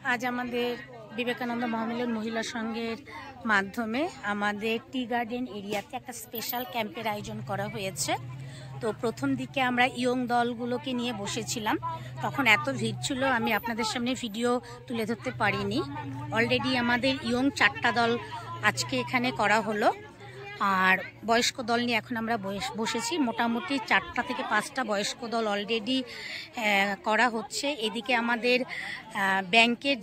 আজ আমাদের বিবেকানন্দ মহামিলন মহিলা সংঘের মাধ্যমে আমাদের টি গার্ডেন এরিয়াতে একটা স্পেশাল ক্যাম্পের আয়োজন করা হয়েছে। তো প্রথম দিকে আমরা ইয়ং দলগুলোকে নিয়ে বসেছিলাম, তখন এত ভিড় ছিল আমি আপনাদের সামনে ভিডিও তুলে ধরতে পারিনি। অলরেডি আমাদের ইয়ং 4টা দল আজকে এখানে করা হলো, আর বয়স্ক দল নিয়ে এখন আমরা বসেছি। মোটামুটি 4টা থেকে 5টা বয়স্ক দল অলরেডি করা হচ্ছে। এদিকে আমাদের ব্যাংকের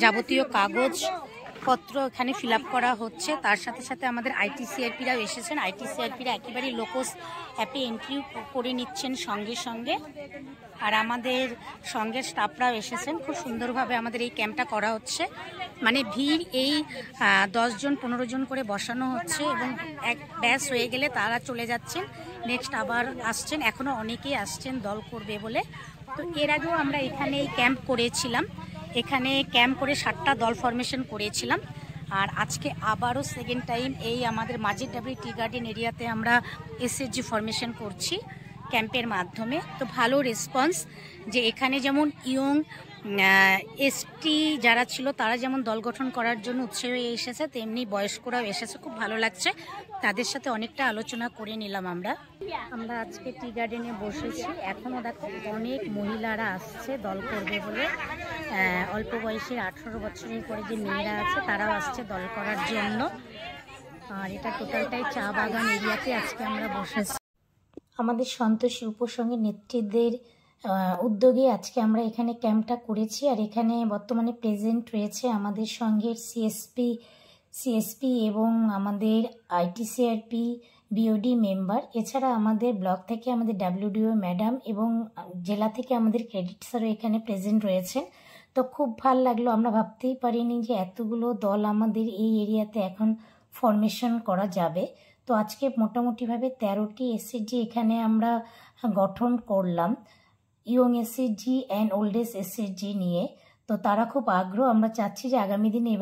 যাবতীয় কাগজপত্র এখানে ফিল আপ করা হচ্ছে। তার সাথে সাথে আমাদের আইটিসিআরপিরাও এসেছেন। আইটিসিআরপিরা একেবারেই লোকোস অ্যাপে এন্ট্রি করে নিচ্ছেন সঙ্গে সঙ্গে, আর আমাদের সঙ্গের স্টাফরাও এসেছেন। খুব সুন্দরভাবে আমাদের এই ক্যাম্পটা করা হচ্ছে। মানে ভিড় এই 10 জন 15 জন করে বসানো হচ্ছে এবং এক ব্যাচ হয়ে গেলে তারা চলে যাচ্ছেন, নেক্সট আবার আসছেন। এখনও অনেকেই আসছেন দল করবে বলে। তো এর আগেও আমরা এখানে এই ক্যাম্প করেছিলাম, এখানে ক্যাম্প করে 7টা দল ফরমেশন করেছিলাম। আর আজকে আবারও সেকেন্ড টাইম এই আমাদের মাঝিরডাবরি টি গার্ডেন এরিয়াতে আমরা এসএসজি ফরমেশন করছি ক্যাম্পের মাধ্যমে। তো ভালো রেসপন্স, যে এখানে যেমন ইয়ং এসটি যারা ছিল তারা যেমন দল গঠন করার জন্য উৎসাহ হয়ে এসেছে, তেমনি বয়স্করাও এসেছে। খুব ভালো লাগছে, তাদের সাথে অনেকটা আলোচনা করে নিলাম। আমরা আজকে টি গার্ডেনে বসেছি। এখনও দেখো অনেক মহিলারা আসছে দল করবে বলে। অল্প বয়সের 18 বছরের পরে যে মেয়েরা আছে তারাও আসছে দল করার জন্য। আর এটা টোটালটাই চা বাগান এরিয়াতে আজকে আমরা বসেছি। আমাদের সন্তোষী উপসংঘের নেতৃত্বের উদ্যোগে আজকে আমরা এখানে ক্যাম্পটা করেছি। আর এখানে বর্তমানে প্রেজেন্ট রয়েছে আমাদের সংঘের সিএসপি এবং আমাদের আইটিসিআরপি বিওডি মেম্বার। এছাড়া আমাদের ব্লক থেকে আমাদের ডাব্লিউডিও ম্যাডাম এবং জেলা থেকে আমাদের ক্রেডিট স্যারও এখানে প্রেজেন্ট রয়েছেন। তো খুব ভালো লাগলো, আমরা ভাবতেই পারিনি যে এতগুলো দল আমাদের এই এরিয়াতে এখন ফরমেশন করা যাবে। তো আজকে মোটামুটিভাবে 13টি এসএসজি এখানে আমরা গঠন করলাম, young SSG and old age SSG নিয়ে। তো তারা খুব আগ্রহ, আমরা চাচ্ছি যে আগামী দিনে এভাবে